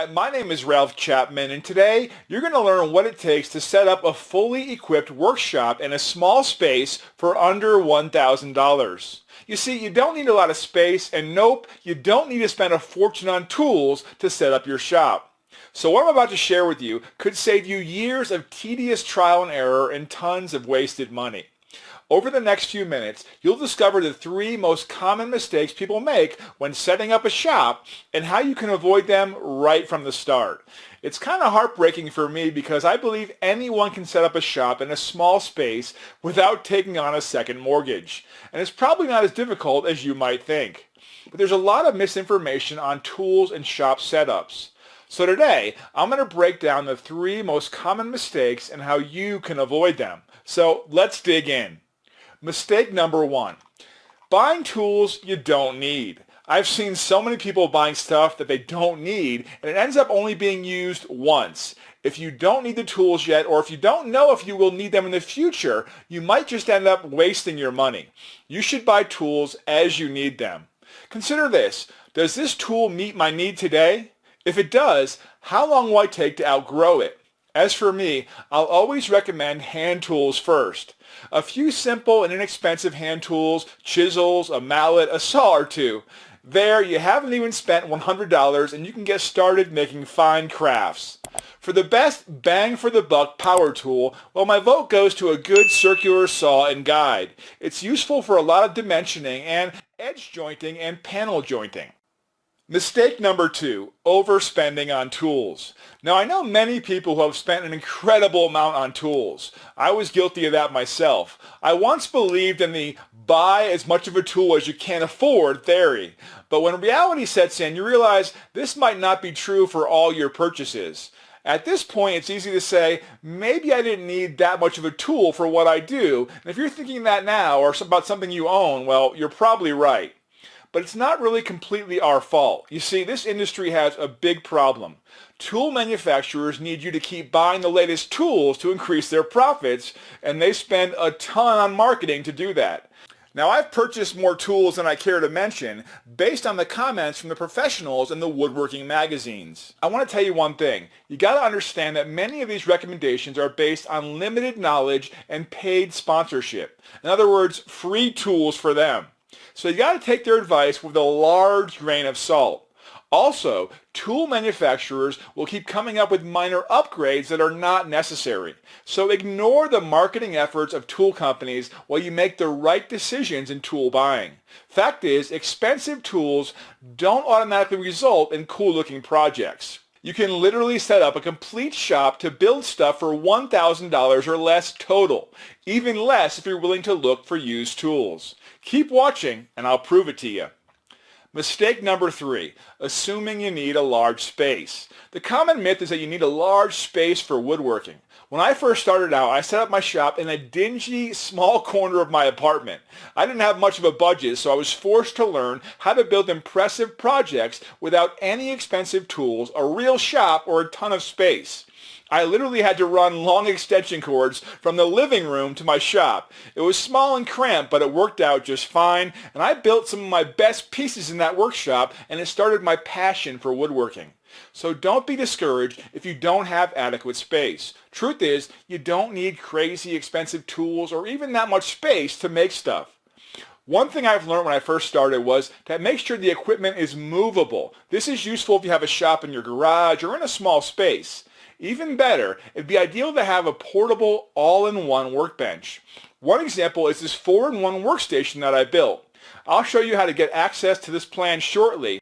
Internet, my name is Ralph Chapman, and today you're going to learn what it takes to set up a fully equipped workshop in a small space for under $1,000. You see, you don't need a lot of space, and nope, you don't need to spend a fortune on tools to set up your shop. So what I'm about to share with you could save you years of tedious trial and error and tons of wasted money. Over the next few minutes, you'll discover the 3 most common mistakes people make when setting up a shop and how you can avoid them right from the start. It's kind of heartbreaking for me because I believe anyone can set up a shop in a small space without taking on a second mortgage. And it's probably not as difficult as you might think. But there's a lot of misinformation on tools and shop setups. So today, I'm going to break down the 3 most common mistakes and how you can avoid them. So let's dig in. Mistake number 1, buying tools you don't need. I've seen so many people buying stuff that they don't need, and it ends up only being used once. If you don't need the tools yet, or if you don't know if you will need them in the future, you might just end up wasting your money. You should buy tools as you need them. Consider this. Does this tool meet my need today? If it does, how long will I take to outgrow it? As for me, I'll always recommend hand tools first. A few simple and inexpensive hand tools, chisels, a mallet, a saw or two. There, you haven't even spent $100 and you can get started making fine crafts. For the best bang for the buck power tool, well, my vote goes to a good circular saw and guide. It's useful for a lot of dimensioning and edge jointing and panel jointing. Mistake number 2, overspending on tools. Now, I know many people who have spent an incredible amount on tools. I was guilty of that myself. I once believed in the buy as much of a tool as you can afford theory. But when reality sets in, you realize this might not be true for all your purchases. At this point, it's easy to say, maybe I didn't need that much of a tool for what I do. And if you're thinking that now or about something you own, well, you're probably right. But it's not really completely our fault. You see, this industry has a big problem. Tool manufacturers need you to keep buying the latest tools to increase their profits, and they spend a ton on marketing to do that. Now, I've purchased more tools than I care to mention based on the comments from the professionals in the woodworking magazines. I want to tell you one thing. You got to understand that many of these recommendations are based on limited knowledge and paid sponsorship. In other words, free tools for them. So you got to take their advice with a large grain of salt. Also, tool manufacturers will keep coming up with minor upgrades that are not necessary. So ignore the marketing efforts of tool companies while you make the right decisions in tool buying. Fact is, expensive tools don't automatically result in cool-looking projects. You can literally set up a complete shop to build stuff for $1,000 or less total, even less if you're willing to look for used tools. Keep watching and I'll prove it to you. Mistake number 3, assuming you need a large space. The common myth is that you need a large space for woodworking. When I first started out, I set up my shop in a dingy, small corner of my apartment. I didn't have much of a budget, so I was forced to learn how to build impressive projects without any expensive tools, a real shop, or a ton of space. I literally had to run long extension cords from the living room to my shop. It was small and cramped, but it worked out just fine, and I built some of my best pieces in that workshop, and it started my passion for woodworking. So don't be discouraged if you don't have adequate space. Truth is, you don't need crazy expensive tools or even that much space to make stuff. One thing I've learned when I first started was to make sure the equipment is movable. This is useful if you have a shop in your garage or in a small space. Even better, it'd be ideal to have a portable all-in-one workbench. One example is this 4-in-1 workstation that I built. I'll show you how to get access to this plan shortly.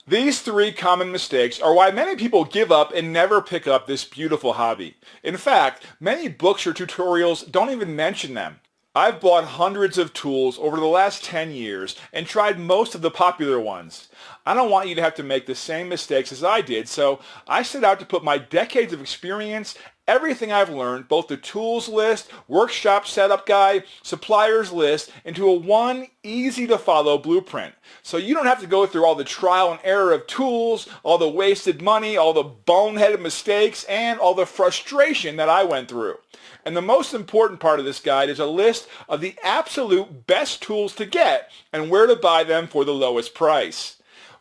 These 3 common mistakes are why many people give up and never pick up this beautiful hobby. In fact, many books or tutorials don't even mention them. I've bought hundreds of tools over the last 10 years and tried most of the popular ones. I don't want you to have to make the same mistakes as I did, so I set out to put my decades of experience, everything I've learned, both the tools list, workshop setup guide, suppliers list, into one easy-to-follow blueprint. So you don't have to go through all the trial and error of tools, all the wasted money, all the boneheaded mistakes, and all the frustration that I went through. And the most important part of this guide is a list of the absolute best tools to get and where to buy them for the lowest price.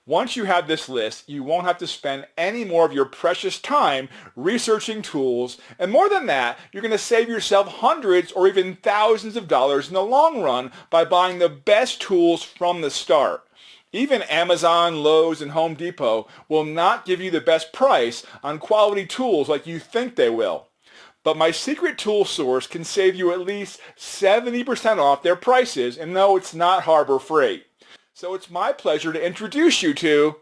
Once you have this list, you won't have to spend any more of your precious time researching tools, and more than that, you're going to save yourself hundreds or even thousands of dollars in the long run by buying the best tools from the start. Even Amazon, Lowe's, and Home Depot will not give you the best price on quality tools like you think they will. But my secret tool source can save you at least 70% off their prices, and no, it's not Harbor Freight. So it's my pleasure to introduce you to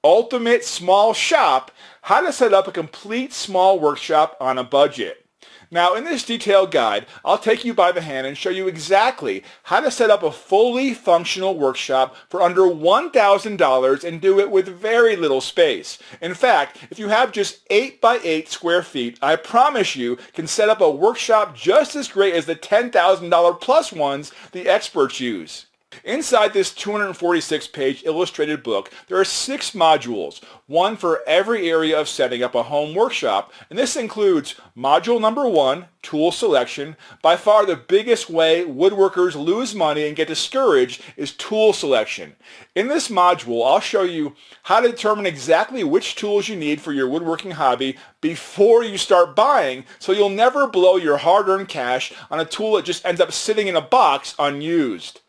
Ultimate Small Shop, how to set up a complete small workshop on a budget. Now in this detailed guide, I'll take you by the hand and show you exactly how to set up a fully functional workshop for under $1,000 and do it with very little space. In fact, if you have just 8 by 8 square feet, I promise you can set up a workshop just as great as the $10,000 plus ones the experts use. Inside this 246-page illustrated book, there are 6 modules, one for every area of setting up a home workshop, and this includes module number 1, tool selection. By far the biggest way woodworkers lose money and get discouraged is tool selection. In this module, I'll show you how to determine exactly which tools you need for your woodworking hobby before you start buying, so you'll never blow your hard-earned cash on a tool that just ends up sitting in a box unused.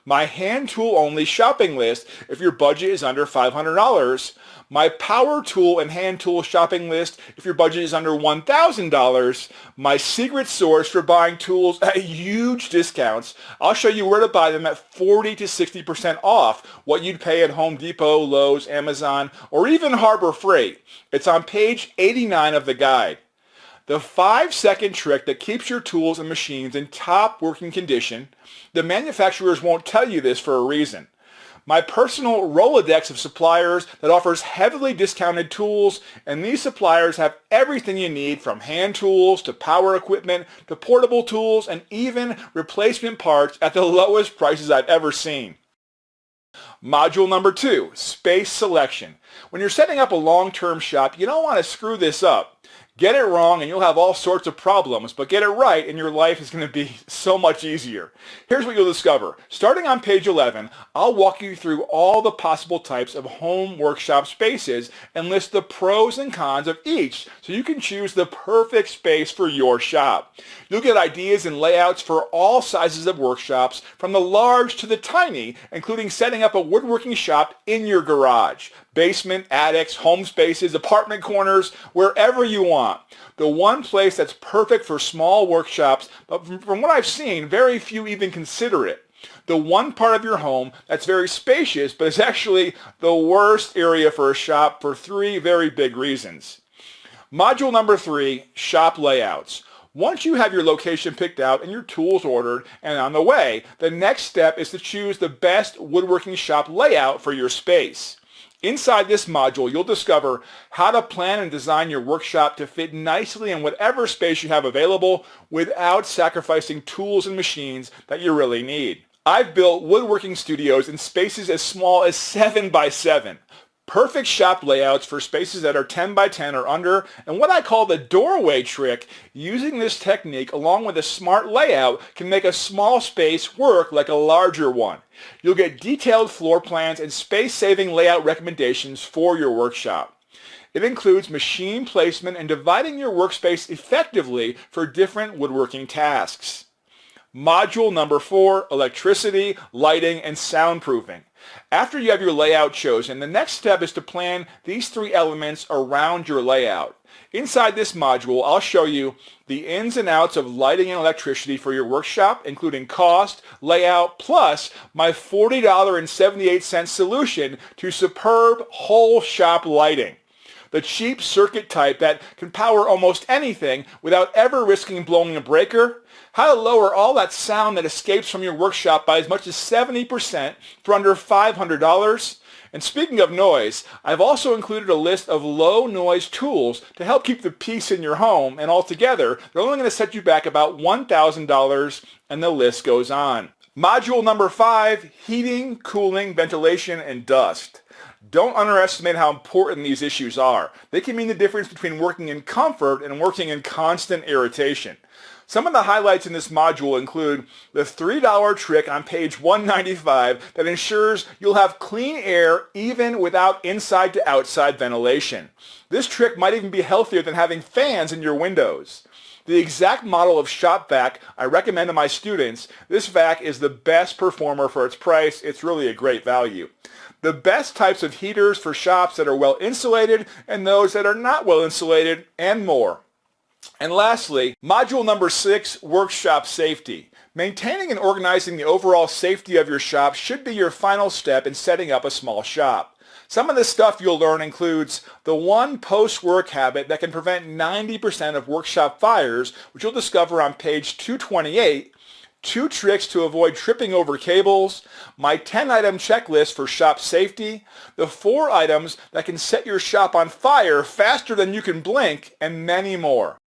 My hand tool only shopping list if your budget is under $500, my power tool and hand tool shopping list if your budget is under $1,000, my secret source for buying tools at huge discounts. I'll show you where to buy them at 40 to 60% off what you'd pay at Home Depot, Lowe's, Amazon, or even Harbor Freight. It's on page 89 of the guide. The 5-second trick that keeps your tools and machines in top working condition. The manufacturers won't tell you this for a reason. My personal Rolodex of suppliers that offers heavily discounted tools, and these suppliers have everything you need from hand tools to power equipment to portable tools and even replacement parts at the lowest prices I've ever seen. Module number 2, space selection. When you're setting up a long-term shop, you don't want to screw this up. Get it wrong and you'll have all sorts of problems, but get it right and your life is going to be so much easier. Here's what you'll discover. Starting on page 11, I'll walk you through all the possible types of home workshop spaces and list the pros and cons of each so you can choose the perfect space for your shop. You'll get ideas and layouts for all sizes of workshops, from the large to the tiny, including setting up a woodworking shop in your garage, basement, attics, home spaces, apartment corners, wherever you want. The one place that's perfect for small workshops, but from what I've seen, very few even consider it. The one part of your home that's very spacious, but is actually the worst area for a shop for 3 very big reasons. Module number 3, shop layouts. Once you have your location picked out and your tools ordered and on the way, the next step is to choose the best woodworking shop layout for your space. Inside this module, you'll discover how to plan and design your workshop to fit nicely in whatever space you have available without sacrificing tools and machines that you really need. I've built woodworking studios in spaces as small as 7 by 7. Perfect shop layouts for spaces that are 10 by 10 or under, and what I call the doorway trick. Using this technique along with a smart layout can make a small space work like a larger one. You'll get detailed floor plans and space-saving layout recommendations for your workshop. It includes machine placement and dividing your workspace effectively for different woodworking tasks. Module number 4, electricity, lighting, and soundproofing. After you have your layout chosen, the next step is to plan these 3 elements around your layout. Inside this module, I'll show you the ins and outs of lighting and electricity for your workshop, including cost, layout, plus my $40.78 solution to superb whole shop lighting. The cheap circuit type that can power almost anything without ever risking blowing a breaker. How to lower all that sound that escapes from your workshop by as much as 70% for under $500. And speaking of noise, I've also included a list of low noise tools to help keep the peace in your home, and altogether, they're only going to set you back about $1,000, and the list goes on. Module number 5, heating, cooling, ventilation, and dust. Don't underestimate how important these issues are. They can mean the difference between working in comfort and working in constant irritation. Some of the highlights in this module include the $3 trick on page 195 that ensures you'll have clean air even without inside to outside ventilation. This trick might even be healthier than having fans in your windows. The exact model of shop vac I recommend to my students. This vac is the best performer for its price. It's really a great value. The best types of heaters for shops that are well insulated and those that are not well insulated, and more. And lastly, module number 6, workshop safety. Maintaining and organizing the overall safety of your shop should be your final step in setting up a small shop. Some of the stuff you'll learn includes the 1 post-work habit that can prevent 90% of workshop fires, which you'll discover on page 228, 2 tricks to avoid tripping over cables, my 10-item checklist for shop safety, the 4 items that can set your shop on fire faster than you can blink, and many more.